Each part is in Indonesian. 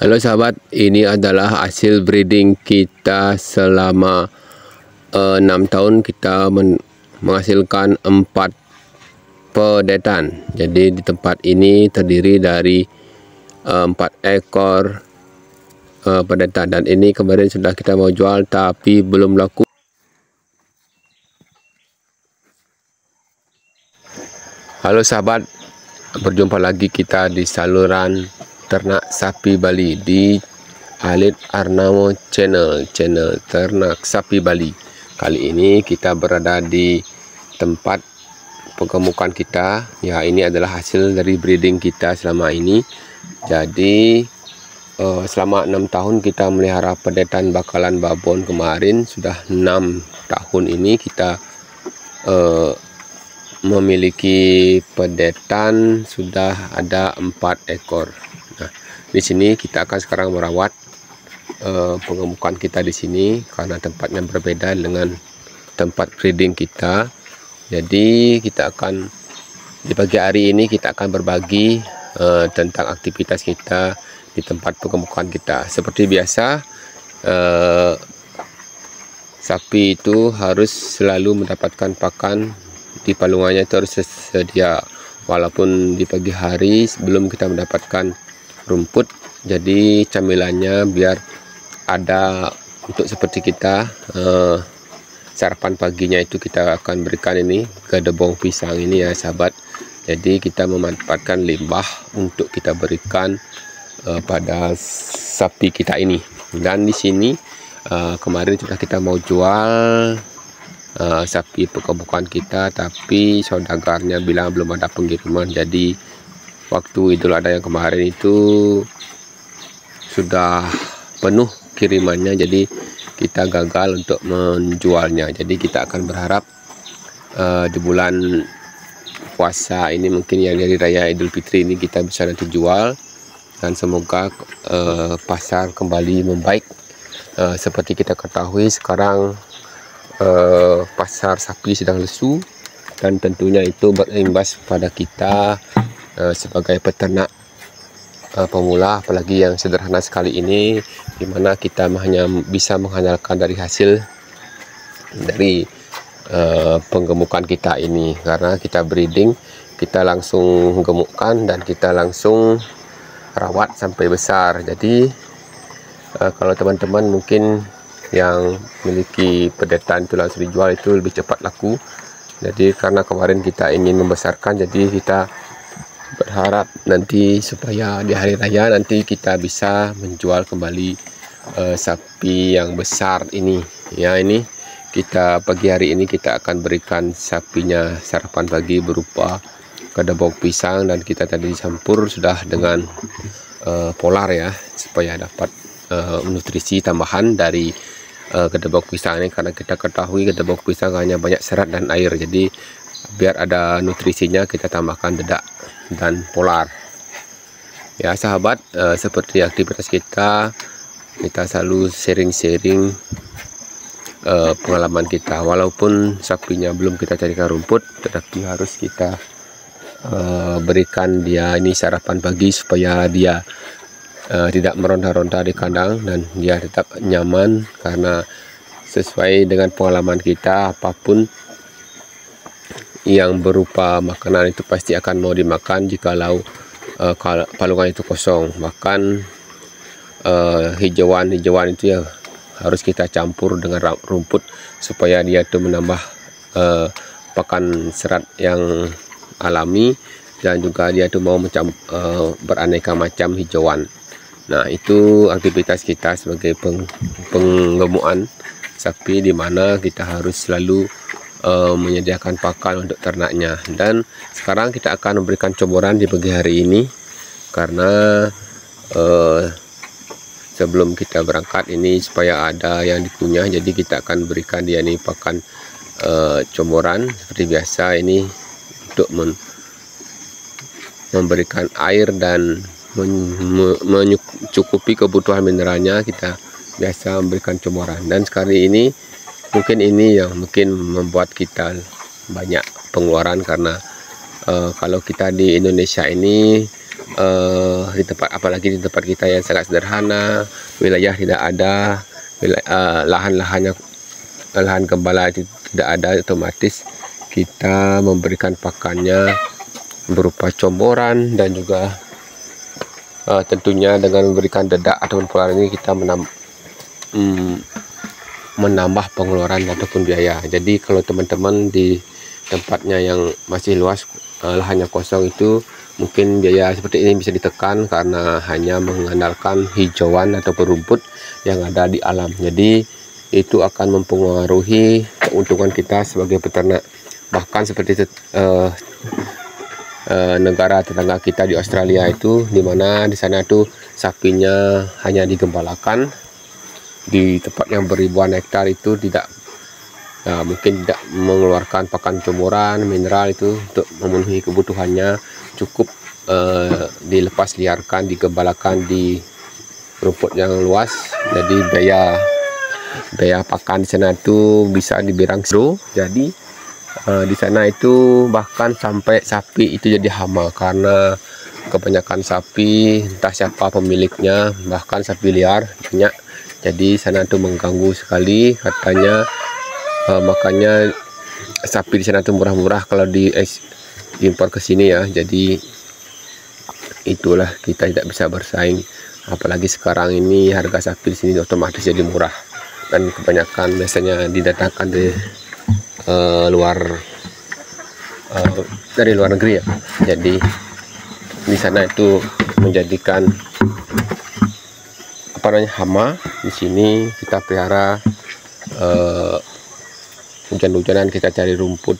Halo sahabat, ini adalah hasil breeding kita selama 6 tahun. Kita menghasilkan 4 pedetan. Jadi di tempat ini terdiri dari 4 ekor pedetan, dan ini kemarin sudah kita mau jual tapi belum laku. Halo sahabat, berjumpa lagi kita di saluran ternak sapi Bali di Alit Arnamo channel ternak sapi Bali. Kali ini kita berada di tempat penggemukan kita. Ya, ini adalah hasil dari breeding kita selama ini. Jadi selama 6 tahun kita melihara pedetan bakalan babon. Kemarin sudah 6 tahun ini kita memiliki pedetan sudah ada 4 ekor. Nah, di sini kita akan sekarang merawat penggemukan kita di sini karena tempatnya berbeda dengan tempat breeding kita. Jadi kita akan di pagi hari ini kita akan berbagi tentang aktivitas kita di tempat penggemukan kita. Seperti biasa, sapi itu harus selalu mendapatkan pakan di palungannya, itu harus sedia. Walaupun di pagi hari sebelum kita mendapatkan rumput, jadi camilannya biar ada untuk seperti kita sarapan paginya itu kita akan berikan ini gedebong pisang ini ya sahabat. Jadi kita memanfaatkan limbah untuk kita berikan pada sapi kita ini. Dan di sini kemarin sudah kita mau jual sapi penggemukan kita, tapi saudagarnya bilang belum ada pengiriman. Jadi waktu Idul Adha yang kemarin itu sudah penuh kirimannya, jadi kita gagal untuk menjualnya. Jadi kita akan berharap di bulan puasa ini, mungkin yang dari raya Idul Fitri ini, kita bisa nanti jual, dan semoga pasar kembali membaik. Seperti kita ketahui sekarang pasar sapi sedang lesu, dan tentunya itu berimbas pada kita sebagai peternak pemula, apalagi yang sederhana sekali ini, dimana kita hanya bisa mengandalkan dari hasil dari penggemukan kita ini. Karena kita breeding, kita langsung gemukkan dan kita langsung rawat sampai besar. Jadi kalau teman-teman mungkin yang memiliki pedetan itu langsung dijual, itu lebih cepat laku. Jadi karena kemarin kita ingin membesarkan, jadi kita berharap nanti supaya di hari raya nanti kita bisa menjual kembali sapi yang besar ini. Ya, ini kita pagi hari ini kita akan berikan sapinya sarapan pagi berupa gedebong pisang, dan kita tadi campur sudah dengan polar ya, supaya dapat nutrisi tambahan dari gedebong pisang ini. Karena kita ketahui gedebong pisang hanya banyak serat dan air, jadi biar ada nutrisinya kita tambahkan dedak dan polar. Ya sahabat, seperti aktivitas kita selalu sharing-sharing pengalaman kita. Walaupun sapinya belum kita carikan rumput, tetapi harus kita berikan dia ini sarapan pagi supaya dia tidak meronta-ronta di kandang dan dia tetap nyaman. Karena sesuai dengan pengalaman kita, apapun yang berupa makanan itu pasti akan mau dimakan jikalau palungan itu kosong. Bahkan hijauan itu ya harus kita campur dengan rumput supaya dia itu menambah pakan serat yang alami, dan juga dia itu mau beraneka macam hijauan. Nah, itu aktivitas kita sebagai penggemukan sapi, di mana kita harus selalu menyediakan pakan untuk ternaknya. Dan sekarang kita akan memberikan coboran di pagi hari ini, karena sebelum kita berangkat ini supaya ada yang dikunyah, jadi kita akan berikan dia ini pakan coboran seperti biasa ini untuk memberikan air dan mencukupi kebutuhan mineralnya. Kita biasa memberikan coboran, dan sekali ini mungkin ini yang membuat kita banyak pengeluaran. Karena kalau kita di Indonesia ini di tempat, apalagi di tempat kita yang sangat sederhana, wilayah tidak ada, lahan gembala itu tidak ada, otomatis kita memberikan pakannya berupa comboran, dan juga tentunya dengan memberikan dedak ataupun polar ini kita menambah pengeluaran ataupun biaya. Jadi kalau teman-teman di tempatnya yang masih luas, lahannya kosong, itu mungkin biaya seperti ini bisa ditekan karena hanya mengandalkan hijauan ataupun rumput yang ada di alam. Jadi itu akan mempengaruhi keuntungan kita sebagai peternak. Bahkan seperti negara tetangga kita di Australia itu, dimana di sana tuh sapinya hanya digembalakan di tempat yang beribuan hektar, itu mungkin tidak mengeluarkan pakan comboran mineral itu untuk memenuhi kebutuhannya, cukup dilepas liarkan, digembalakan di rumput yang luas. Jadi biaya pakan di sana itu bisa dibilang zero. Jadi di sana itu bahkan sampai sapi itu jadi hama karena kebanyakan sapi, entah siapa pemiliknya, bahkan sapi liar banyak. Jadi sana itu mengganggu sekali katanya. Makanya sapi di sana itu murah-murah kalau diimpor ke sini ya. Jadi itulah, kita tidak bisa bersaing. Apalagi sekarang ini harga sapi di sini otomatis jadi murah, dan kebanyakan biasanya didatangkan dari luar negeri ya. Jadi di sana itu menjadikan hama. Di sini kita pelihara, hujan-hujanan kita cari rumput.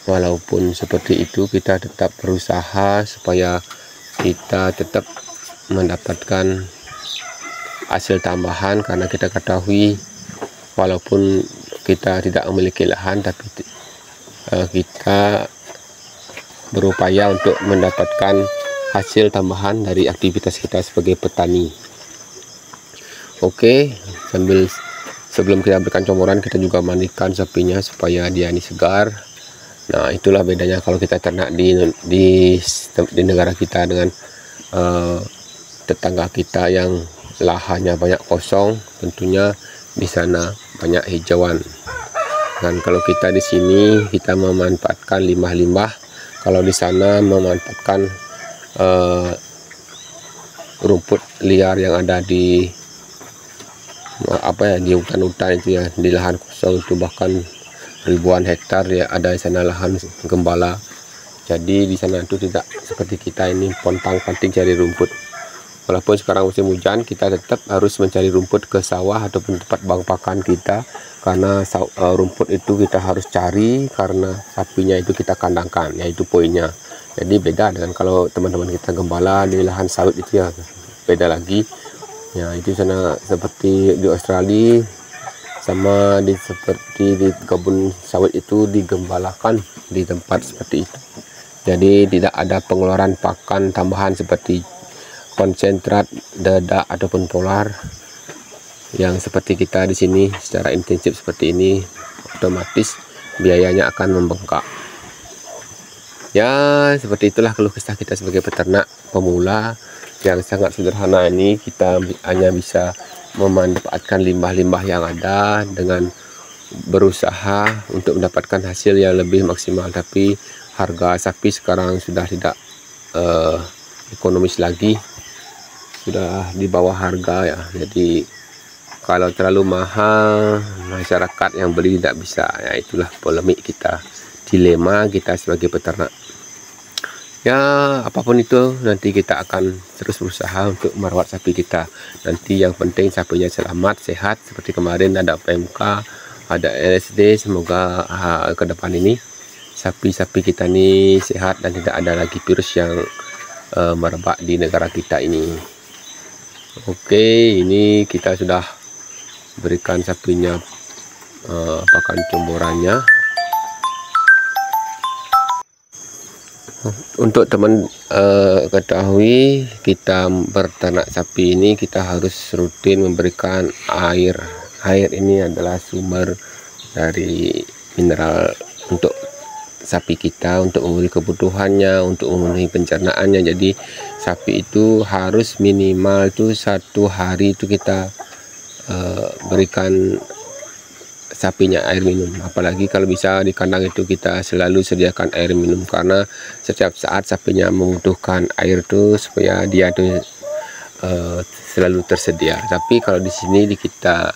Walaupun seperti itu, kita tetap berusaha supaya kita tetap mendapatkan hasil tambahan, karena kita ketahui walaupun kita tidak memiliki lahan, tapi kita berupaya untuk mendapatkan hasil tambahan dari aktivitas kita sebagai petani. Oke, sebelum kita berikan comboran, kita juga mandikan sapinya supaya dia ini segar. Nah, itulah bedanya kalau kita ternak di negara kita dengan tetangga kita yang lahannya banyak kosong. Tentunya di sana banyak hijauan. Dan kalau kita di sini, kita memanfaatkan limbah-limbah. Kalau di sana memanfaatkan rumput liar yang ada di di hutan-hutan itu ya, di lahan kosong itu bahkan ribuan hektar ya, ada di sana lahan gembala. Jadi di sana itu tidak seperti kita ini pontang-panting cari rumput. Walaupun sekarang musim hujan, kita tetap harus mencari rumput ke sawah ataupun tempat bang pakan kita, karena rumput itu kita harus cari karena sapinya itu kita kandangkan, yaitu poinnya. Jadi beda dengan kalau teman-teman kita gembala di lahan sawit itu ya, beda lagi ya. Itu sana seperti di Australia, sama seperti di kebun sawit itu digembalakan di tempat seperti itu. Jadi tidak ada pengeluaran pakan tambahan seperti konsentrat, dedak ataupun polar yang seperti kita di sini secara intensif seperti ini. Otomatis biayanya akan membengkak. Ya, seperti itulah keluh kesah kita sebagai peternak pemula yang sangat sederhana ini. Kita hanya bisa memanfaatkan limbah-limbah yang ada dengan berusaha untuk mendapatkan hasil yang lebih maksimal. Tapi harga sapi sekarang sudah tidak ekonomis lagi, sudah di bawah harga ya. Jadi kalau terlalu mahal, masyarakat yang beli tidak bisa ya. Itulah polemik kita, dilema kita sebagai peternak ya. Apapun itu, nanti kita akan terus berusaha untuk merawat sapi kita. Nanti yang penting sapinya selamat, sehat. Seperti kemarin ada PMK, ada LSD. Semoga ke depan ini sapi-sapi kita ini sehat dan tidak ada lagi virus yang merebak di negara kita ini. Oke, ini kita sudah berikan sapinya pakan comborannya. Untuk teman ketahui, kita berternak sapi ini kita harus rutin memberikan air. Air ini adalah sumber dari mineral untuk sapi kita untuk memenuhi kebutuhannya, untuk memenuhi pencernaannya. Jadi sapi itu harus minimal itu 1 hari itu kita berikan sapinya air minum. Apalagi kalau bisa di kandang itu kita selalu sediakan air minum, karena setiap saat sapinya membutuhkan air tuh supaya dia tuh selalu tersedia. Tapi kalau di sini kita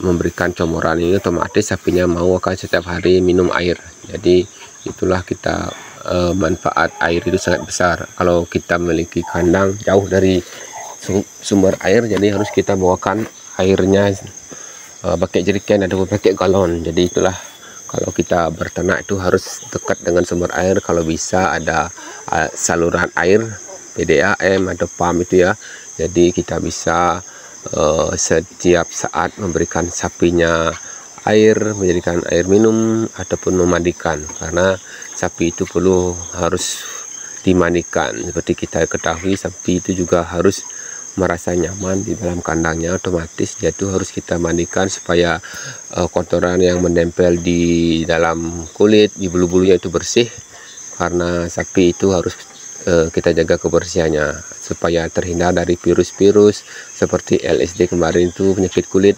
memberikan comoran ini, otomatis sapinya mau akan setiap hari minum air. Jadi itulah kita manfaat air itu sangat besar. Kalau kita memiliki kandang jauh dari sumber air, jadi harus kita bawakan airnya pakai jerigen ataupun pakai galon. Jadi itulah, kalau kita berternak itu harus dekat dengan sumber air. Kalau bisa ada saluran air PDAM atau pump itu ya. Jadi kita bisa setiap saat memberikan sapinya air, menjadikan air minum ataupun memandikan, karena sapi itu harus dimandikan. Seperti kita ketahui, sapi itu juga harus merasa nyaman di dalam kandangnya, otomatis dia tuh harus kita mandikan supaya kotoran yang menempel di dalam kulit, di bulu-bulunya itu bersih. Karena sapi itu harus kita jaga kebersihannya supaya terhindar dari virus-virus seperti LSD kemarin itu, penyakit kulit,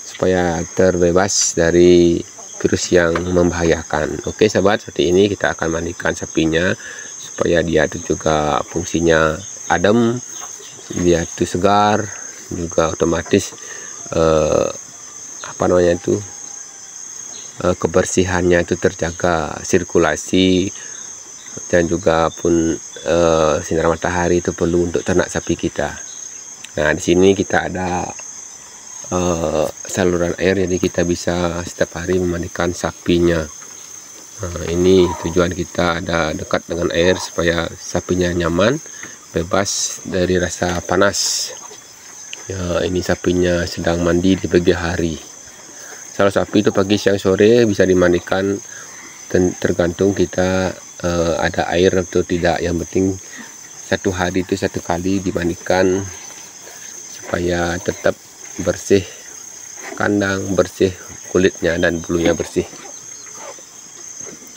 supaya terbebas dari virus yang membahayakan. Oke sahabat, seperti ini kita akan mandikan sapinya supaya dia itu juga fungsinya adem, dia itu segar, juga otomatis kebersihannya itu terjaga, sirkulasi, dan juga pun sinar matahari itu perlu untuk ternak sapi kita. Nah, di sini kita ada saluran air, jadi kita bisa setiap hari memandikan sapinya. Nah, ini tujuan kita ada dekat dengan air supaya sapinya nyaman, bebas dari rasa panas. Ya, ini sapinya sedang mandi di pagi hari. Kalau sapi itu pagi, siang, sore bisa dimandikan, tergantung kita ada air atau tidak. Yang penting 1 hari itu 1 kali dimandikan supaya tetap bersih kandang, bersih kulitnya dan bulunya bersih.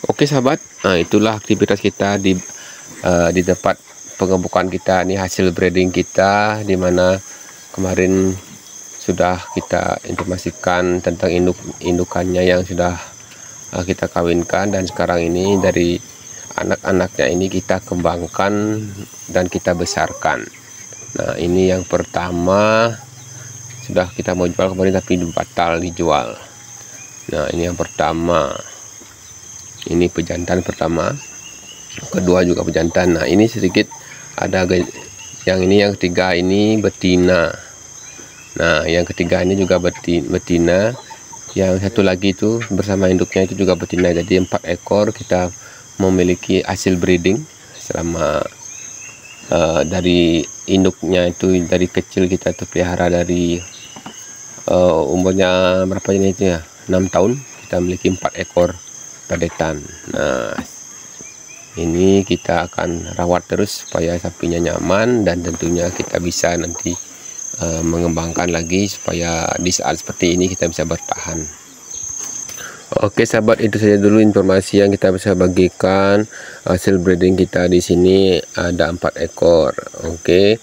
Oke sahabat, nah itulah aktivitas kita di tempat pengembukan kita. Ini hasil breeding kita, dimana kemarin sudah kita informasikan tentang indukannya yang sudah kita kawinkan, dan sekarang ini dari anak-anaknya ini kita kembangkan dan kita besarkan. Nah, ini yang pertama sudah kita mau jual kemarin tapi batal dijual. Nah, ini yang pertama, ini pejantan pertama, kedua juga pejantan. Nah, ini sedikit ada yang ini, yang ketiga ini betina. Nah, yang ketiga ini juga betina. Yang satu lagi itu bersama induknya itu juga betina. Jadi 4 ekor kita memiliki hasil breeding selama dari induknya itu dari kecil kita tuh pelihara dari umurnya berapa ini itu ya, 6 tahun kita memiliki 4 ekor padetan. Nah, ini kita akan rawat terus supaya sapinya nyaman, dan tentunya kita bisa nanti mengembangkan lagi supaya di saat seperti ini kita bisa bertahan. Oke sahabat, itu saja dulu informasi yang kita bisa bagikan. Hasil breeding kita di sini ada 4 ekor. Oke,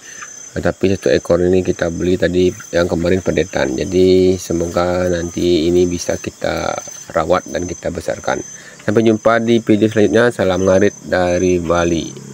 tapi 1 ekor ini kita beli tadi yang kemarin padetan. Jadi semoga nanti ini bisa kita rawat dan kita besarkan. Sampai jumpa di video selanjutnya. Salam ngarit dari Bali.